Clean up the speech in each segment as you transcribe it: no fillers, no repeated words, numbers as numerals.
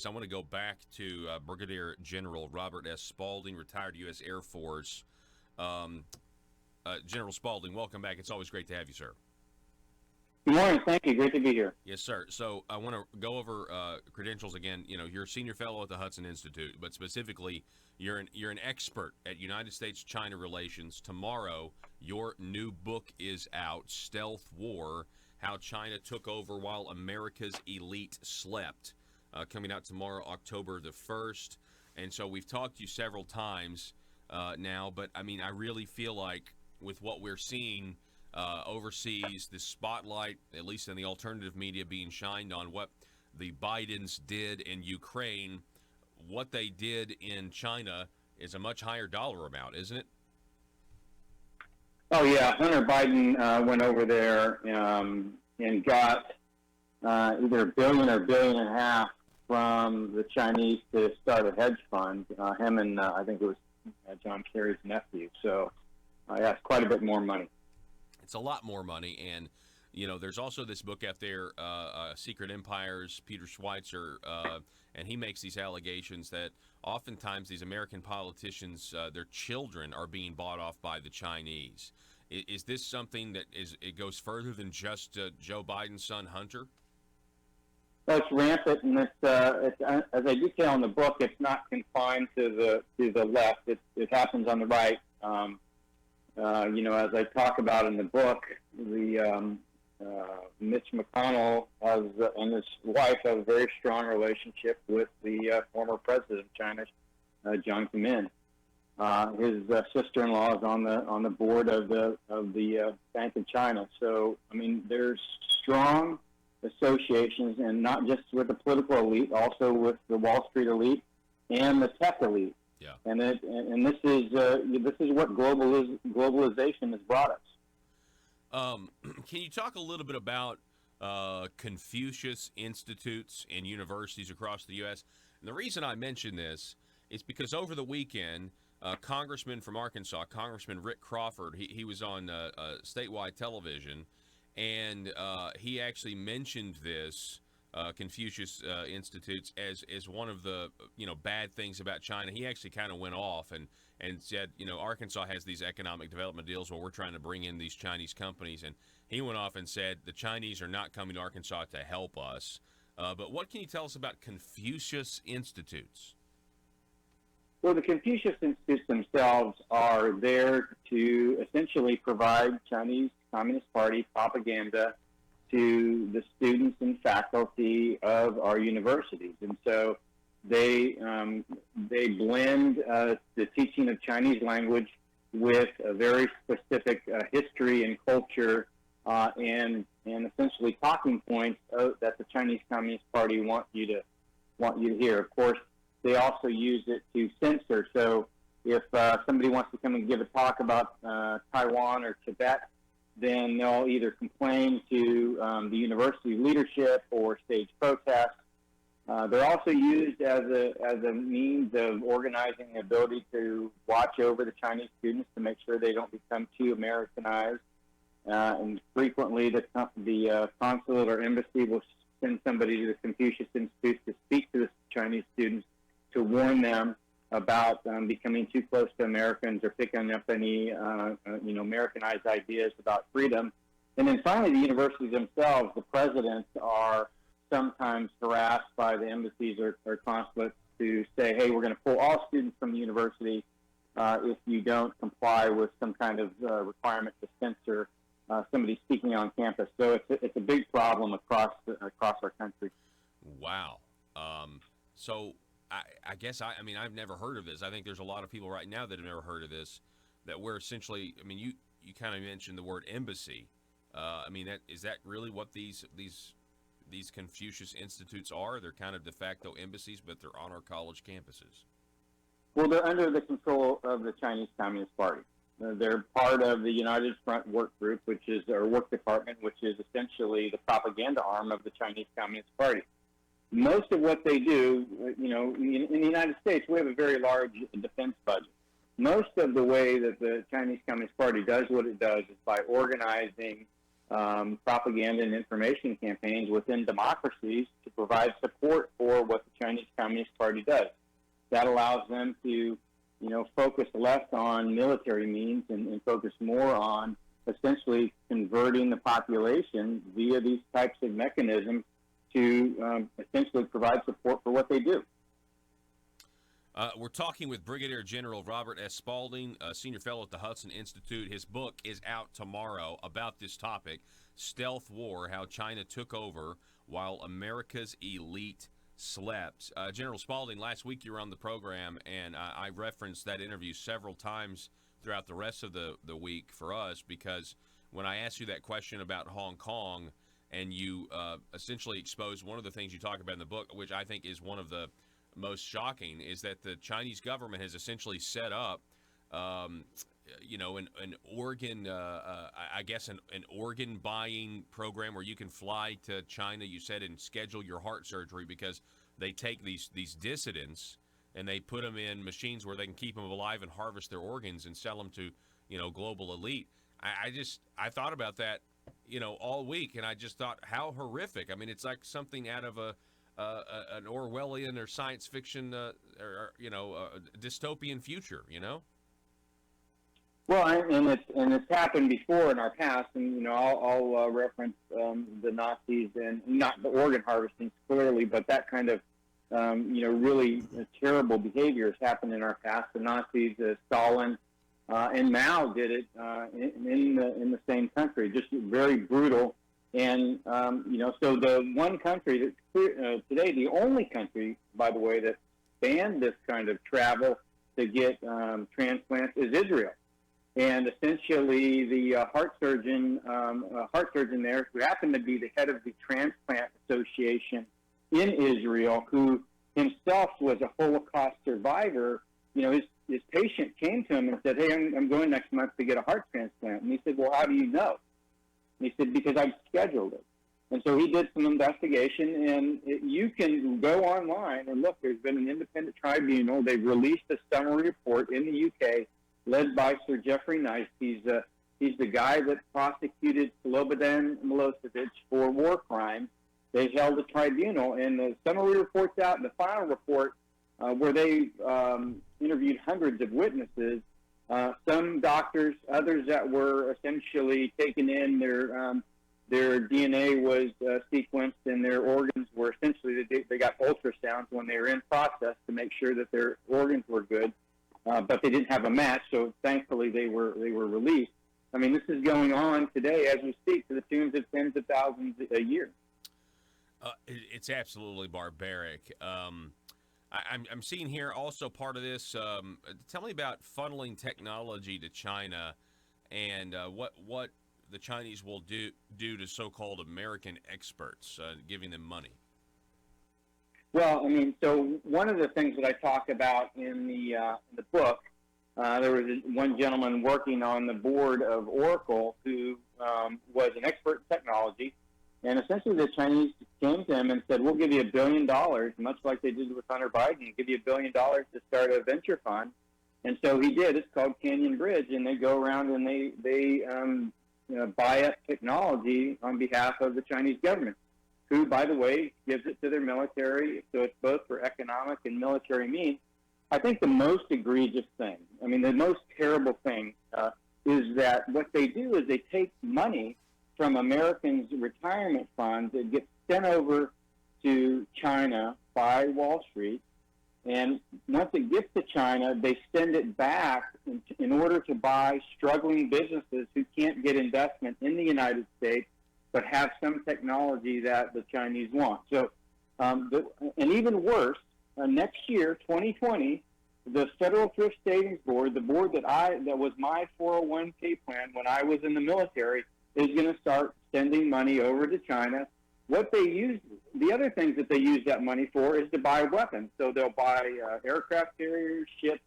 I want to go back to Brigadier General Robert S. Spalding, retired U.S. Air Force. Um, General Spalding, welcome back. It's always great to have you, sir. Good morning. Thank you. Great to be here. Yes, sir. So I want to go over credentials again. You know, you're a senior fellow at the Hudson Institute, but specifically, you're an expert at United States-China relations. Tomorrow, your new book is out, Stealth War: How China Took Over While America's Elite Slept. Coming out tomorrow, October the 1st. And so we've talked to you several times now, but I mean, I really feel like with what we're seeing overseas, the spotlight, at least in the alternative media, being shined on what the Bidens did in Ukraine. What they did in China is a much higher dollar amount, isn't it? Oh, yeah. Hunter Biden went over there and got either a billion or $1.5 billion from the Chinese to start a hedge fund. Him and I think it was John Kerry's nephew. So, yeah, it's quite a bit more money. It's a lot more money, and you know, there's also this book out there, Secret Empires, Peter Schweitzer, and he makes these allegations that oftentimes these American politicians, their children are being bought off by the Chinese. Is this something that it goes further than just Joe Biden's son, Hunter? Well, it's rampant, and it's as I detail in the book, it's not confined to the left. It happens on the right. As I talk about in the book, the Mitch McConnell and his wife have a very strong relationship with the former president of China, Jiang Zemin. His sister-in-law is on the board of the Bank of China. So, I mean, there's strong associations, and not just with the political elite, also with the Wall Street elite and the tech elite. Yeah. And this is what globalization has brought us. Can you talk a little bit about Confucius Institutes and universities across the U.S.? And the reason I mention this is because over the weekend, Congressman from Arkansas, Congressman Rick Crawford, he was on statewide television, and he actually mentioned this Confucius Institutes as one of the bad things about China. He actually kind of went off and said, Arkansas has these economic development deals where we're trying to bring in these Chinese companies, and he went off and said the Chinese are not coming to Arkansas to help us. But what can you tell us about Confucius Institutes? Well, the Confucius Institutes themselves are there to essentially provide Chinese Communist Party propaganda to the students and faculty of our universities. And so they blend the teaching of Chinese language with a very specific history and culture and essentially talking points that the Chinese Communist Party want you to hear. Of course, they also use it to censor. So if somebody wants to come and give a talk about Taiwan or Tibet, then they'll either complain to the university leadership or stage protests. They're also used as a means of organizing the ability to watch over the Chinese students to make sure they don't become too Americanized. And frequently, the consulate or embassy will send somebody to the Confucius Institute to speak to the Chinese students to warn them about becoming too close to Americans or picking up any, Americanized ideas about freedom. And then finally, the universities themselves, the presidents are sometimes harassed by the embassies or consulates to say, hey, we're going to pull all students from the university if you don't comply with some kind of requirement to censor somebody speaking on campus. So it's a big problem across our country. Wow. So I guess I've never heard of this. I think there's a lot of people right now that have never heard of this. That we're essentially, you kind of mentioned the word embassy. Is that really what these Confucius Institutes are? They're kind of de facto embassies, but they're on our college campuses. Well, they're under the control of the Chinese Communist Party. They're part of the United Front Work Group, or work department, which is essentially the propaganda arm of the Chinese Communist Party. Most of what they do, in the United States, we have a very large defense budget. Most of the way that the Chinese Communist Party does what it does is by organizing propaganda and information campaigns within democracies to provide support for what the Chinese Communist Party does. That allows them to, focus less on military means and focus more on essentially converting the population via these types of mechanisms to essentially provide support for what they do. We're talking with Brigadier General Robert S. Spalding, Senior Fellow at the Hudson Institute. His book is out tomorrow about this topic, Stealth War, How China Took Over While America's Elite Slept. General Spalding, last week you were on the program, and I referenced that interview several times throughout the rest of the week for us, because when I asked you that question about Hong Kong, and you essentially exposed one of the things you talk about in the book, which I think is one of the most shocking, is that the Chinese government has essentially set up, an organ, I guess an organ buying program where you can fly to China, you said, and schedule your heart surgery, because they take these dissidents and they put them in machines where they can keep them alive and harvest their organs and sell them to, global elite. I thought about that, all week, and I just thought how horrific. I mean, it's like something out of an Orwellian or science fiction, dystopian future, Well, and it's happened before in our past, and I'll reference the Nazis, and not the organ harvesting clearly, but that kind of really terrible behavior has happened in our past. The Nazis, Stalin, and Mao did it in the same country, just very brutal. And so the one country that's today, the only country, by the way, that banned this kind of travel to get transplants is Israel. And essentially, the heart surgeon there, who happened to be the head of the Transplant Association in Israel, who himself was a Holocaust survivor, his patient came to him and said, "Hey, I'm going next month to get a heart transplant." And he said, "Well, how do you know?" And he said, "Because I've scheduled it." And so he did some investigation, and you can go online and look. There's been an independent tribunal. They've released a summary report in the UK, led by Sir Jeffrey Nice. He's the guy that prosecuted Slobodan Milosevic for war crimes. They held a tribunal, and the summary report's out, and the final report, where they interviewed hundreds of witnesses, some doctors, others that were essentially taken in, their DNA was sequenced, and their organs were essentially, they got ultrasounds when they were in process to make sure that their organs were good, but they didn't have a match, so thankfully they were released. I mean, this is going on today as we speak, to the tunes of tens of thousands a year. It's absolutely barbaric. I'm seeing here also part of this. Tell me about funneling technology to China, and what the Chinese will do to so-called American experts, giving them money. Well, I mean, so one of the things that I talk about in the book, there was one gentleman working on the board of Oracle who was an expert in technology. And essentially the Chinese came to him and said, "We'll give you $1 billion, much like they did with Hunter Biden, give you $1 billion to start a venture fund." And so he did. It's called Canyon Bridge, and they go around and they buy up technology on behalf of the Chinese government, who, by the way, gives it to their military. So it's both for economic and military means. I think the most egregious thing, I mean, the most terrible thing is that what they do is they take money from Americans' retirement funds that gets sent over to China by Wall Street, and once it gets to China, they send it back in order to buy struggling businesses who can't get investment in the United States but have some technology that the Chinese want. So, and even worse, next year, 2020, the Federal Thrift Savings Board, the board that was my 401k plan when I was in the military, is going to start sending money over to China. What they use, the other things that they use that money for, is to buy weapons. So they'll buy aircraft carriers, ships,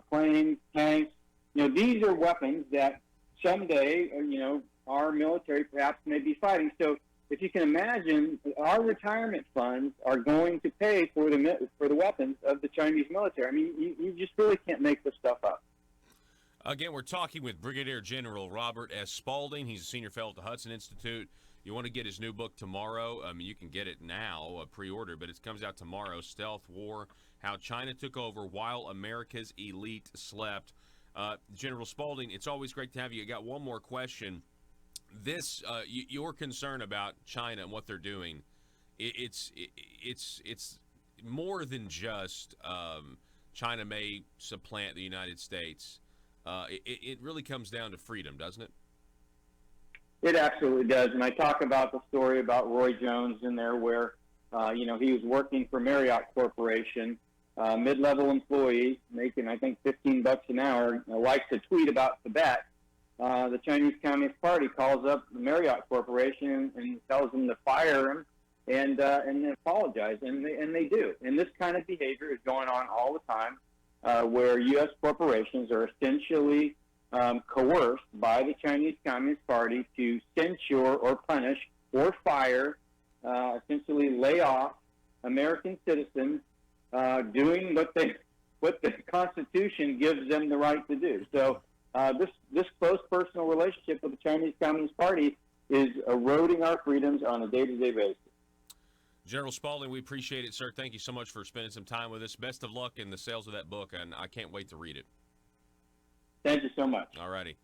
planes, tanks. These are weapons that someday, our military perhaps may be fighting. So if you can imagine, our retirement funds are going to pay for the weapons of the Chinese military. I mean, you just really can't make this stuff up. Again, we're talking with Brigadier General Robert S. Spalding. He's a senior fellow at the Hudson Institute. You want to get his new book tomorrow. You can get it now, pre-order, but it comes out tomorrow, Stealth War, How China Took Over While America's Elite Slept. General Spalding, it's always great to have you. I got one more question. Your concern about China and what they're doing, it's more than just China may supplant the United States. It really comes down to freedom, doesn't it? It absolutely does. And I talk about the story about Roy Jones in there where, he was working for Marriott Corporation, mid-level employee, making, I think, $15 an hour, likes to tweet about Tibet. The Chinese Communist Party calls up the Marriott Corporation and tells them to fire him and apologize, and they do. And this kind of behavior is going on all the time, where U.S. corporations are essentially coerced by the Chinese Communist Party to censure or punish or fire, essentially lay off American citizens doing what the Constitution gives them the right to do. So this close personal relationship with the Chinese Communist Party is eroding our freedoms on a day-to-day basis. General Spalding, we appreciate it, sir. Thank you so much for spending some time with us. Best of luck in the sales of that book, and I can't wait to read it. Thank you so much. All righty.